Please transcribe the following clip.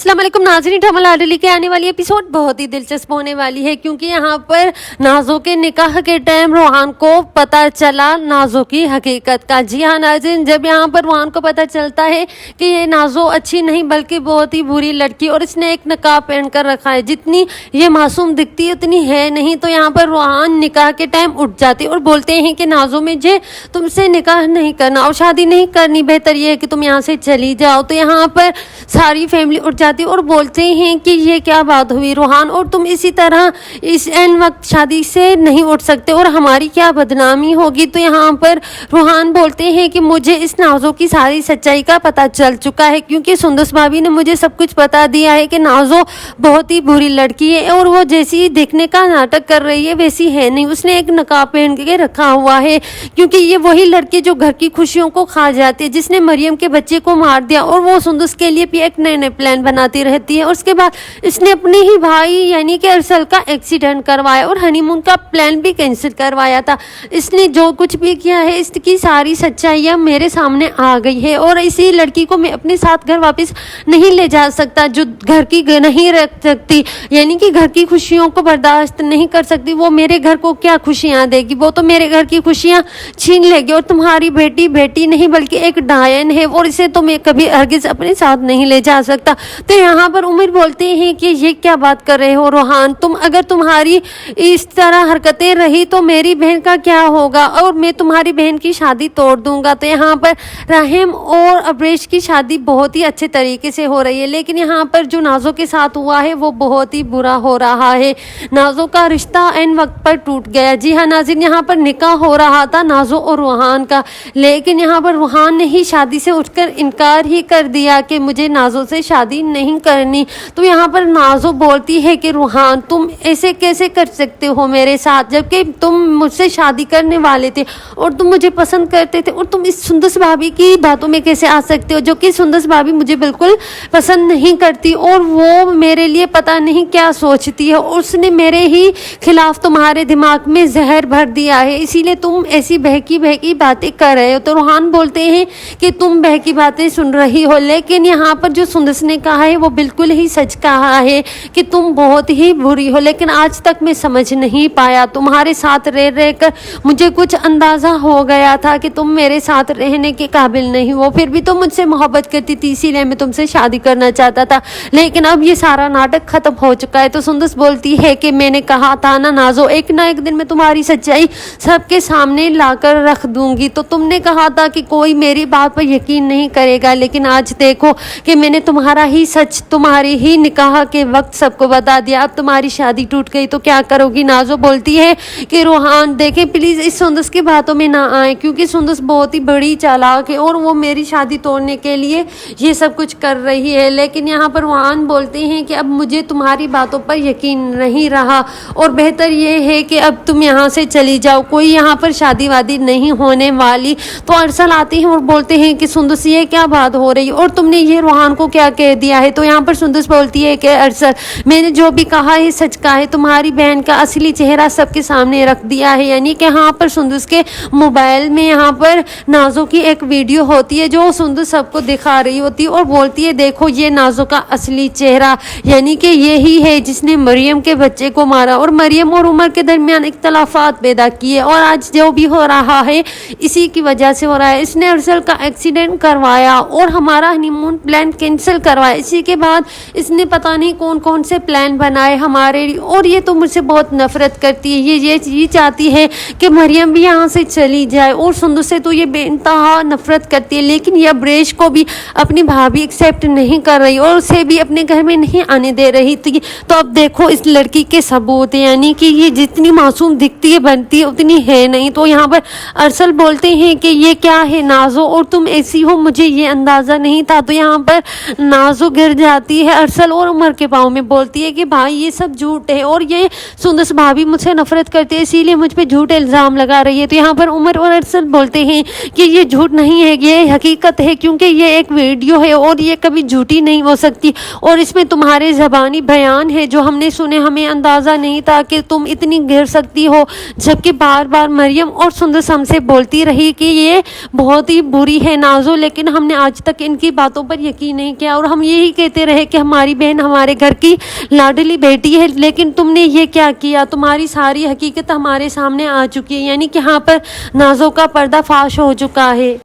अस्सलाम वालेकुम नाज़रीन, ठमल आडली के आने वाली एपिसोड बहुत ही दिलचस्प होने वाली है क्योंकि यहाँ पर नाज़ो के निकाह के टाइम रोहान को पता चला नाज़ो की हकीकत का। जी हाँ नाज़रीन, जब यहाँ पर रोहान को पता चलता है कि ये नाज़ो अच्छी नहीं बल्कि बहुत ही बुरी लड़की और इसने एक नकाब पहन कर रखा है, जितनी ये मासूम दिखती है उतनी है नहीं। तो यहाँ पर रोहान निकाह के टाइम उठ जाते और बोलते हैं कि नाज़ो मुझे तुमसे निकाह नहीं करना और शादी नहीं करनी, बेहतर ये है कि तुम यहाँ से चली जाओ। तो यहाँ पर सारी फैमिली उठ जाती और बोलते हैं कि ये क्या बात हुई रोहान, और तुम इसी तरह इस एन वक्त शादी से नहीं उठ सकते और हमारी क्या बदनामी होगी। तो यहाँ पर रोहान बोलते हैं कि मुझे इस नाज़ो की सारी सच्चाई का पता चल चुका है क्योंकि सुंदस भाभी ने मुझे सब कुछ बता दिया है कि नाज़ो बहुत ही बुरी लड़की है और वो जैसी देखने का नाटक कर रही है वैसी है नहीं। उसने एक नकाब पहन के रखा हुआ है क्योंकि ये वही लड़की जो घर की खुशियों को खा जाती है, जिसने मरियम के बच्चे को मार दिया और वो सुंदस के लिए भी एक नए नए प्लान बनाती रहती है। और उसके बाद इसने अपने ही भाई यानी कि अरसल का एक्सीडेंट करवाया और हनीमून का प्लान भी कैंसिल करवाया था। इसने जो कुछ भी किया है इसकी सारी सच्चाइयाँ मेरे सामने आ गई है और इसी लड़की को मैं अपने साथ घर वापस नहीं ले जा सकता, जो घर की नहीं रख सकती यानी कि घर की खुशियों को बर्दाश्त नहीं कर सकती। वो मेरे घर को क्या खुशियाँ देगी, वो तो मेरे घर की खुशियाँ छीन लेगी। और तुम्हारी बेटी बेटी नहीं बल्कि एक डायन है और इसे तो मैं कभी हरगिज अपने साथ नहीं ले जा सकता। तो यहाँ पर उमर बोलते हैं कि ये क्या बात कर रहे हो रोहान, अगर तुम्हारी इस तरह हरकतें रही तो मेरी बहन का क्या होगा और मैं तुम्हारी बहन की शादी तोड़ दूंगा। तो यहाँ पर राहिम और अब्रेश की शादी बहुत ही अच्छे तरीके से हो रही है, लेकिन यहाँ पर जो नाज़ो के साथ हुआ है वो बहुत ही बुरा हो रहा है। नाज़ो का रिश्ता एन वक्त पर टूट गया। जी हाँ नाज़रीन, यहाँ पर निकाह हो रहा था नाज़ो और रोहान का, लेकिन यहाँ पर रोहान ने ही शादी से उठकर इनकार ही कर दिया कि मुझे नाज़ो से शादी नहीं करनी। तो यहाँ पर नाज़ो बोलती है कि रोहान तुम ऐसे कैसे कर सकते हो मेरे साथ, जबकि तुम मुझसे शादी करने वाले थे और तुम मुझे पसंद करते थे और तुम इस सुंदस भाभी की बातों में कैसे आ सकते हो, जो कि सुंदस भाभी मुझे बिल्कुल पसंद नहीं करती और वो मेरे लिए पता नहीं क्या सोचती है। उसने मेरे ही खिलाफ तुम्हारे दिमाग में जहर भर दिया है, इसीलिए तुम ऐसी बहकी बहकी बातें कर रहे हो। तो रोहान बोलते हैं कि तुम बहकी बातें सुन रही हो, लेकिन यहाँ पर जो सुंदस ने कहा है वो बिल्कुल ही सच कहा है कि तुम बहुत ही बुरी हो, लेकिन आज तक मैं समझ नहीं पाया। तुम्हारे साथ रह रहकर मुझे कुछ अंदाज़ा हो गया था कि तुम मेरे साथ रहने के काबिल नहीं हो, फिर भी तुम मुझसे मोहब्बत करती थी इसीलिए मैं तुमसे शादी करना चाहता था, लेकिन अब ये सारा नाटक ख़त्म हो चुका है। तो सुंदस बोलती है कि मैंने कहा था ना नाज़ो, एक ना एक दिन मैं तुम्हारी सच्चाई सबके सामने लाकर रख दूंगी। तो तुमने कहा था कि कोई मेरी बात पर यकीन नहीं करेगा, लेकिन आज देखो कि मैंने तुम्हारा ही सच तुम्हारी ही निकाह के वक्त सबको बता दिया। अब तुम्हारी शादी टूट गई तो क्या करोगी। नाज़ो बोलती है कि रोहान देखें प्लीज़ इस सुंदस की बातों में ना आए क्योंकि सुंदस बहुत ही बड़ी चालाक है और वो मेरी शादी तोड़ने के लिए ये सब कुछ कर रही है। लेकिन यहाँ पर रोहान बोलते हैं कि अब मुझे तुम्हारी बातों पर यकीन नहीं रहा और बेहतर ये है कि अब तुम यहाँ से चली जाओ, कोई यहाँ पर शादी वादी नहीं होने वाली। तो अरसल आते हैं और बोलते हैं कि सुंदस ये क्या बात हो रही है और तुमने ये रोहान को क्या कह दिया है। तो यहाँ पर सुंदस बोलती है कि अरसल मैंने जो भी कहा है सच कहा है, तुम्हारी बहन का असली चेहरा सबके सामने रख दिया है। यानी कि यहाँ पर सुंदस के मोबाइल में यहाँ पर नाज़ो की एक वीडियो होती है जो सुंदस सबको दिखा रही होती है और बोलती है देखो ये नाज़ो का असली चेहरा, यानी कि यही है जिसने मरियम के बच्चे को मारा और मरियम और उमर के दरमियान इख्तलाफात पैदा किए और आज जो भी हो रहा है इसी की वजह से हो रहा है। इसने अरसल का एक्सीडेंट करवाया और हमारा हनीमून प्लान कैंसिल करवाया, इसी के बाद इसने पता नहीं कौन कौन से प्लान बनाए हमारे लिए और ये तो मुझसे बहुत नफरत करती है। ये चाहती है कि मरियम भी यहाँ से चली जाए और सुंदस से तो ये बेइंतहा नफरत करती है, लेकिन ये अब्रेश को भी अपनी भाभी एक्सेप्ट नहीं कर रही और उसे भी अपने घर में नहीं आने दे रही थी। तो अब देखो इस लड़की के सबूत है, यानी कि ये जितनी मासूम दिखती है बनती है उतनी है नहीं। तो यहाँ पर अरसल बोलते हैं कि ये क्या है नाज़ो और तुम ऐसी हो मुझे ये अंदाज़ा नहीं था। तो यहाँ पर नाज़ो गिर जाती है अरसल और उमर के पाँव में, बोलती है कि भाई ये सब झूठ है और ये सुंदस भाभी मुझसे नफरत करती है इसीलिए मुझ पे झूठ इल्ज़ाम लगा रही है। तो यहाँ पर उमर और अरसल बोलते हैं कि ये झूठ नहीं है, ये हकीकत है क्योंकि ये एक वीडियो है और ये कभी झूठी नहीं हो सकती और इसमें तुम्हारे ज़बानी बयान है जो हमने सुने, हमें अंदाज़ा नहीं था कि तुम इतनी गिर सकती हो। जबकि बार बार मरियम और सुंदस हमसे बोलती रही कि ये बहुत ही बुरी है नाज़ो, लेकिन हमने आज तक इनकी बातों पर यकीन नहीं किया और हम यही यही कहते रहे कि हमारी बहन हमारे घर की लाडली बेटी है, लेकिन तुमने ये क्या किया, तुम्हारी सारी हकीकत हमारे सामने आ चुकी है। यानी कि यहाँ पर नाज़ो का पर्दाफाश हो चुका है।